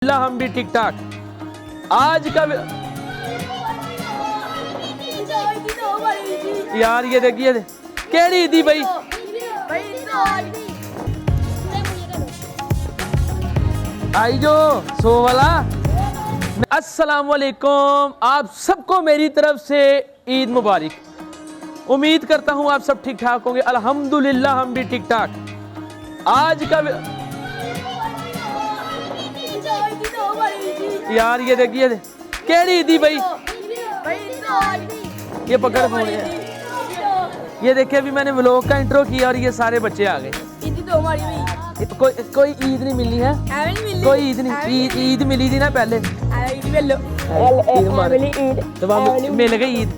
हम भी ठीक ठाक। आज का यार ये देखिए केड़ी दी भाई आई जो सो वाला। अस्सलाम वालेकुम, आप सबको मेरी तरफ से ईद मुबारक। उम्मीद करता हूँ आप सब ठीक ठाक होंगे। अल्हम्दुलिल्लाह हम भी ठीक ठाक। आज का यार ये देखिए केड़ी दी भाई ये पकड़ फोन है। ये देखिए अभी मैंने व्लॉग का इंट्रो किया और ये सारे बच्चे आ गए। कोई ईद नहीं मिलनी है, कोई ईद नहीं। ईद मिली थी ना पहले, तो मिल गई ईद।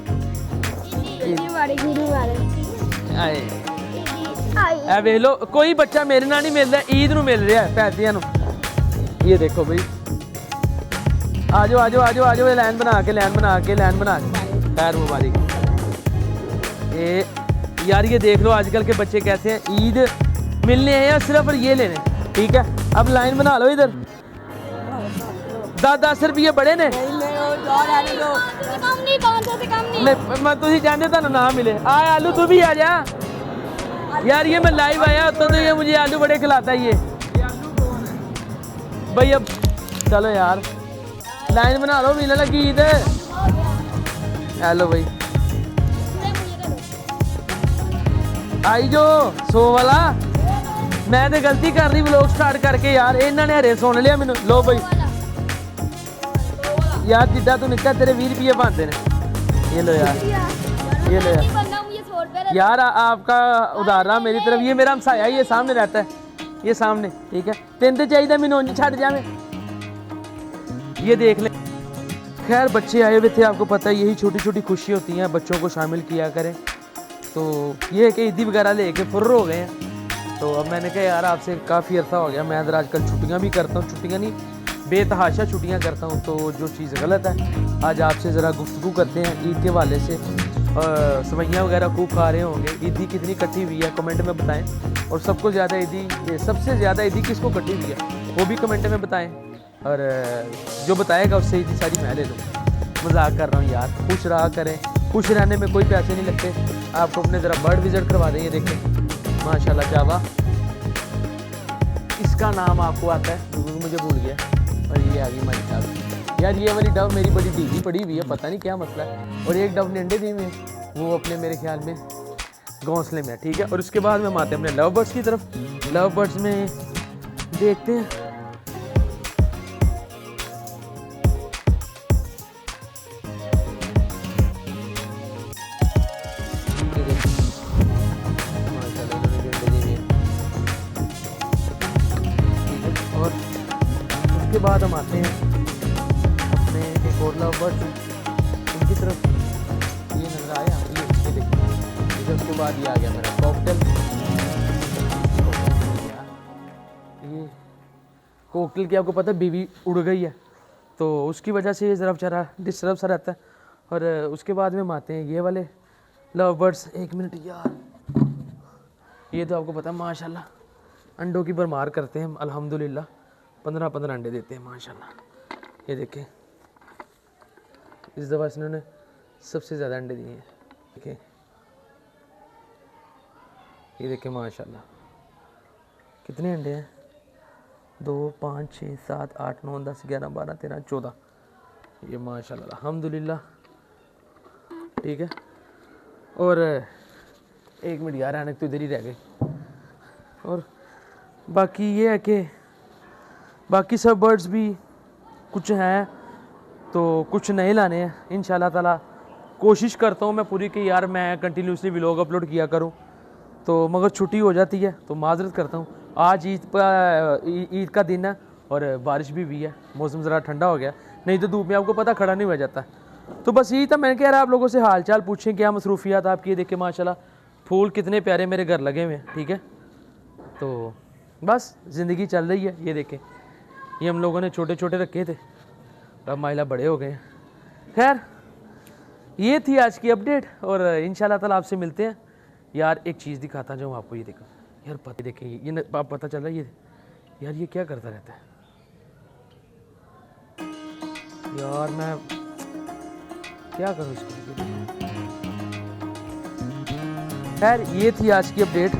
वे लो कोई बच्चा मेरे ना नहीं मिल रहा, ईद नू मिल रहा है पैसियां नू। ये देखो भाई आजो आजो आजो आजो, ये लाइन बना के खैर मुबारक। ये यार ये देख लो आजकल के बच्चे कैसे हैं, ईद मिलने हैं या सिर्फ ये लेने। ठीक है अब लाइन बना लो इधर। 10-10 रुपये बड़े ने मैं तुझे जाने था ना मिले। आलू तू भी आ जा यार। ये मैं लाइव आया तो ये मुझे आलू बड़े खिलाता है ये भाई। अब चलो यार लाइन बना लो, मिलने लगी ईद। हेलो भाई आई जो सो वाला। मैं तो गलती कर रही व्लॉग स्टार्ट करके यार, इन्होंने हरे सुन लिया मैनू। लो भाई यार जिद्दा तू निकल तेरे 20 रुपये बनते ने। ये लो यार, ये लो यार। यार आपका उदाहरण मेरी तरफ। ये मेरा हमसाया ये सामने रहता है, ये सामने। ठीक है तेन तो चाहिए मैनू छड़ जावे। ये देख ले। खैर बच्चे आए हुए थे, आपको पता है यही छोटी छोटी खुशी होती हैं, बच्चों को शामिल किया करें। तो ये है कि ईदी वगैरह लेके फुर्र हो गए हैं। तो अब मैंने कहा यार आपसे काफ़ी अर्सा हो गया। मैं इधर आजकल छुट्टियां भी करता हूँ, छुट्टियां नहीं बेतहाशा छुट्टियां करता हूँ। तो जो चीज़ गलत है आज आपसे ज़रा गुफ्तगू करते हैं ईद के हवाले से। सवैयाँ वगैरह खूब खा रहे होंगे। ईदी कितनी कट्टी हुई है कमेंट में बताएं। और सबको ज़्यादा ईदी, सबसे ज़्यादा ईदी किसको कट्टी हुई है वो भी कमेंट में बताएं। और जो बताएगा उससे ईदी सारी मैं ले लूँ। मजाक कर रहा हूँ यार, खुश रहा करें। खुश रहने में कोई पैसे नहीं लगते। आपको अपने ज़रा बर्ड विजिट करवा दें। ये देखें माशाल्लाह जावा इसका नाम आपको आता है, मुझे भूल गया। और ये आ गई हमारी डव। यार ये वाली डव मेरी बड़ी ढीली पड़ी हुई है, पता नहीं क्या मसला है। और एक डव ने अंडे दिए हुए हैं, वो अपने मेरे ख्याल में घोंसले में। ठीक है और उसके बाद में हम आते हैं अपने लव बर्ड्स की तरफ। लव बर्ड्स में देखते हैं के बाद हम आते हैं अपने एक और लव बर्ड उनकी तरफ। ये नजर आया ये देखिए। उसके बाद ये आ गया मेरा कॉकटेल। ये कॉकटेल की आपको पता है बीवी उड़ गई है, तो उसकी वजह से ये ज़रा बेचारा डिस्टर्ब सा रहता है। और उसके बाद में हम आते हैं ये वाले लव बर्ड्स। 1 मिनट यार, ये तो आपको पता है माशाल्लाह अंडों की भरमार करते हैं हम। अल्हम्दुलिल्लाह 15-15 अंडे देते हैं माशाल्लाह। ये देखें इस दफ़ा इन्होंने सबसे ज़्यादा अंडे दिए हैं। देखें ये देखें माशाल्लाह कितने अंडे हैं। 2 5 6 7 8 9 10 11 12 13 14। ये माशाल्लाह अल्हम्दुलिल्लाह। ठीक है और 1 मिनट यार आने तो इधर ही रह गए। और बाकी ये है कि बाकी सब बर्ड्स भी कुछ हैं तो कुछ नए लाने हैं इंशाल्लाह ताला। कोशिश करता हूँ मैं पूरी कि यार मैं कंटिन्यूसली व्लॉग अपलोड किया करूँ, तो मगर छुट्टी हो जाती है तो माजरत करता हूँ। आज ईद का दिन है और बारिश भी हुई है, मौसम ज़रा ठंडा हो गया, नहीं तो धूप में आपको पता खड़ा नहीं हुआ जाता। तो बस यही था, मैंने कह रहा आप लोगों से हाल चाल पूछें क्या मसरूफियात आपकी। ये देखें माशाल्लाह फूल कितने प्यारे मेरे घर लगे हुए हैं। ठीक है तो बस ज़िंदगी चल रही है। ये देखें ये हम लोगों ने छोटे छोटे रखे थे, अब माइला बड़े हो गए हैं। खैर ये थी आज की अपडेट और इंशाल्लाह ताला आपसे मिलते हैं। यार एक चीज़ दिखाता जाऊँ आपको। ये देखो यार पता देखें ये पता चल रहा है ये यार ये क्या करता रहता है। यार मैं क्या करूँ इसको। खैर ये थी आज की अपडेट।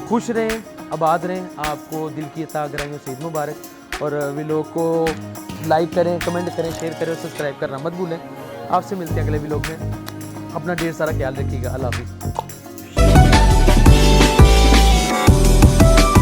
खुश रहें, आबाद रहें, आपको दिल की अता गराइयों से ईद मुबारक। और व्लॉग को लाइक करें, कमेंट करें, शेयर करें और सब्सक्राइब करना मत भूलें। आपसे मिलते हैं अगले व्लॉग में। अपना ढेर सारा ख्याल रखिएगा। अल्लाह हाफिज़।